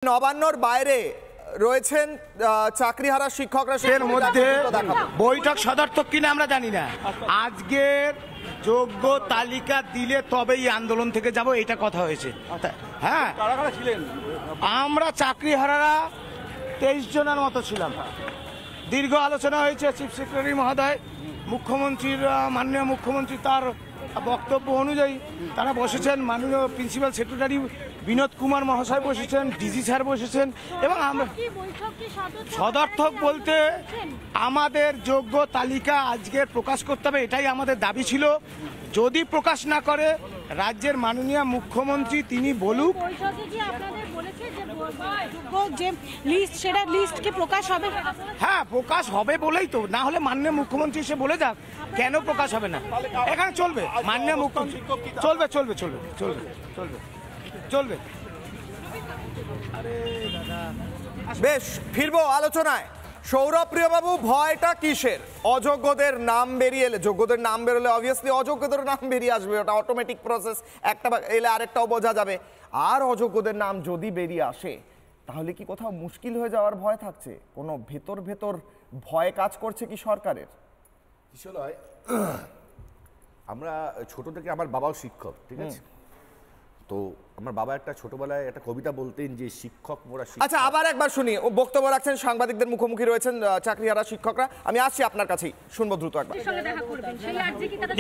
নবান্নর বাইরে রয়েছেন চাকরিহারা শিক্ষকরা, এর মধ্যে বৈঠক সদর্থক কিনা আমরা জানি না। আজকের যোগ্য তালিকা দিলে তবেই আন্দোলন থেকে যাব, এটা কথা হয়েছে। হ্যাঁ, আমরা চাকরিহারারা 23 জনের মতো ছিলাম। দীর্ঘ আলোচনা হয়েছে। চিফ সেক্রেটারি মহোদয়, মুখ্যমন্ত্রীর মাননীয় মুখ্যমন্ত্রী তার বক্তব্য অনুযায়ী তারা বসেছেন। মাননীয় প্রিন্সিপাল সেক্রেটারি বিনোদ কুমার মহাশয় বসেছেন, ডিজি স্যার বসেছেন। এবং আমরা সদর্থক বলতে আমাদের যোগ্য তালিকা আজকে প্রকাশ করতে হবে, এটাই আমাদের দাবি ছিল। যদি প্রকাশ না করে রাজ্যের মাননীয় মুখ্যমন্ত্রী তিনি বলুক। হ্যাঁ, প্রকাশ হবে বলেই তো, না হলে মাননীয় মুখ্যমন্ত্রী এসে বলে যাক কেন প্রকাশ হবে না। এখানে চলবে, মাননীয় মুখ্যমন্ত্রী চলবে চলবে চলবে চলবে চলবে চলবে। বেশ, ফিরবো আলোচনায়। সৌরভপ্রিয়বাবু, ভয়টা কিসের? অযোগ্যদের নাম বেরিয়ে এলে, যোগ্যদের নাম বেরোলে অবভিয়াসলি অযোগ্যদের নাম বেরিয়ে আসবে, ওটা অটোমেটিক প্রসেস। একটা এলে আরেকটাও বোঝা যাবে। আর অযোগ্যদের নাম যদি বেরিয়ে আসে তাহলে কি কোথাও মুশকিল হয়ে যাওয়ার ভয় থাকছে? কোনো ভেতর ভেতর ভয় কাজ করছে কি সরকারের? বিষয় আমরা ছোট থেকে, আমার বাবাও শিক্ষক, ঠিক আছে? তো আমার বাবা একটা ছোটবেলায় একটা কবিতা বলতেন যে শিক্ষক মোরা। আচ্ছা, আবার একবার শুনি। ও বক্তব্য রাখছেন, সাংবাদিকদের মুখোমুখি রয়েছেন চাকরিহারা শিক্ষকরা। আমি আসছি আপনার কাছেই, শুনবো দ্রুত একবার।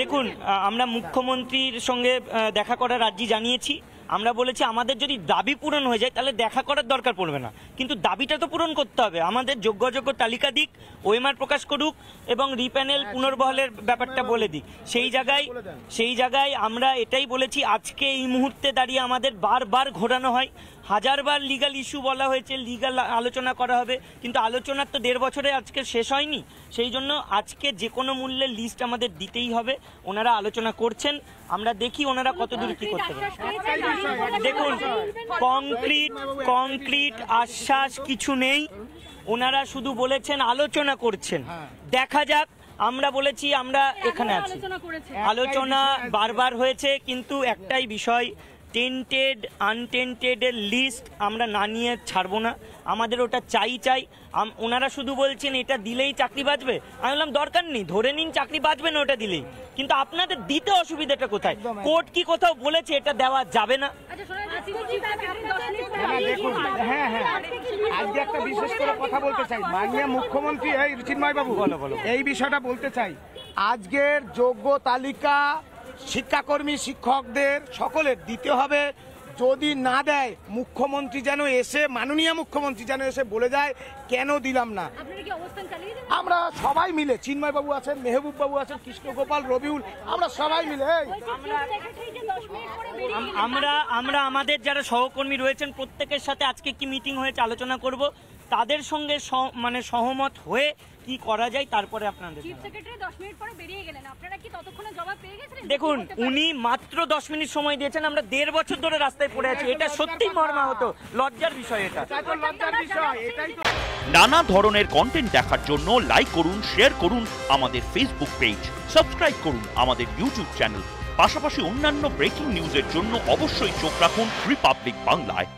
দেখুন, আমরা মুখ্যমন্ত্রীর সঙ্গে দেখা করার আর্জি জানিয়েছি। আমরা বলেছি আমাদের যদি দাবি পূরণ হয়ে যায় তাহলে দেখা করার দরকার পড়বে না, কিন্তু দাবিটা তো পূরণ করতে হবে। আমাদের যোগ্য তালিকা দিক, ওএমআর প্রকাশ করুক এবং রিপ্যানেল পুনর্বহালের ব্যাপারটা বলে দিক। সেই জায়গায় আমরা এটাই বলেছি। আজকে এই মুহূর্তে দাঁড়িয়ে আমাদের বারবার ঘোরানো হয়, হাজারবার লিগাল ইস্যু বলা হয়েছে, লিগাল আলোচনা করা হবে, কিন্তু আলোচনার তো 1.5 বছরে আজকে শেষ হয়নি। সেই জন্য আজকে যে কোনো মূল্যে লিস্ট আমাদের দিতেই হবে। ওনারা আলোচনা করছেন, আমরা দেখি ওনারা কত দূর কি করতে পারে। দেখুন, কংক্রিট আশ্বাস কিছু নেই। ওনারা শুধু বলেছেন আলোচনা করছেন, দেখা যাক। আমরা বলেছি আমরা এখানে আছি, আলোচনা বারবার হয়েছে, কিন্তু একটাই বিষয়, টেন্টেড আনটেন্টেডের লিস্ট আমরা না নিয়ে ছাড়বো না। আমাদের ওটা চাই। ওনারা শুধু বলছেন এটা দিলেই চাকরি বাঁচবে। আমি বললাম দরকার নেই, ধরে নিন চাকরি বাঁচবে না ওটা দিলেই, কিন্তু আপনাদের দিতে অসুবিধাটা কোথায়? কোর্ট কি কোথাও বলেছে এটা দেওয়া যাবে না? দেখুন, হ্যাঁ, আজকে একটা বিশেষ করে কথা বলতে চাই। মাননীয় মুখ্যমন্ত্রী, এই চিন্ময় বাবু এই বিষয়টা বলতে চাই। আজকের যোগ্য তালিকা শিক্ষাকর্মী, শিক্ষকদের সকলের দিতে হবে। যদি না দেয়, মুখ্যমন্ত্রী যেন এসে, মাননীয় মুখ্যমন্ত্রী যেন এসে বলে যায় কেন দিলাম না। আমরা সবাই মিলে, চিন্ময় বাবু আছেন, মেহবুব বাবু আছেন, কৃষ্ণগোপাল, রবিউল, আমরা সবাই মিলে আমরা আমাদের যারা সহকর্মী রয়েছেন প্রত্যেকের সাথে আজকে কি মিটিং হয়েছে আলোচনা করব, তাদের সঙ্গে সহমত হয়ে কি করা যায় তারপরে আপনাদের। দেখুন, উনি মাত্র 10 মিনিট সময় দিয়েছেন। আমরা 1.5 বছর ধরে রাস্তায় পড়ে আছি। এটা সত্যি মর্মাহত, লজ্জার বিষয়। এটা নানা ধরনের কন্টেন্ট দেখার জন্য লাইক করুন, শেয়ার করুন আমাদের ফেসবুক পেজ, সাবস্ক্রাইব করুন আমাদের ইউটিউব চ্যানেল। পাশাপাশি অন্যান্য ব্রেকিং নিউজের জন্য অবশ্যই চোখ রাখুন রিপাবলিক বাংলায়।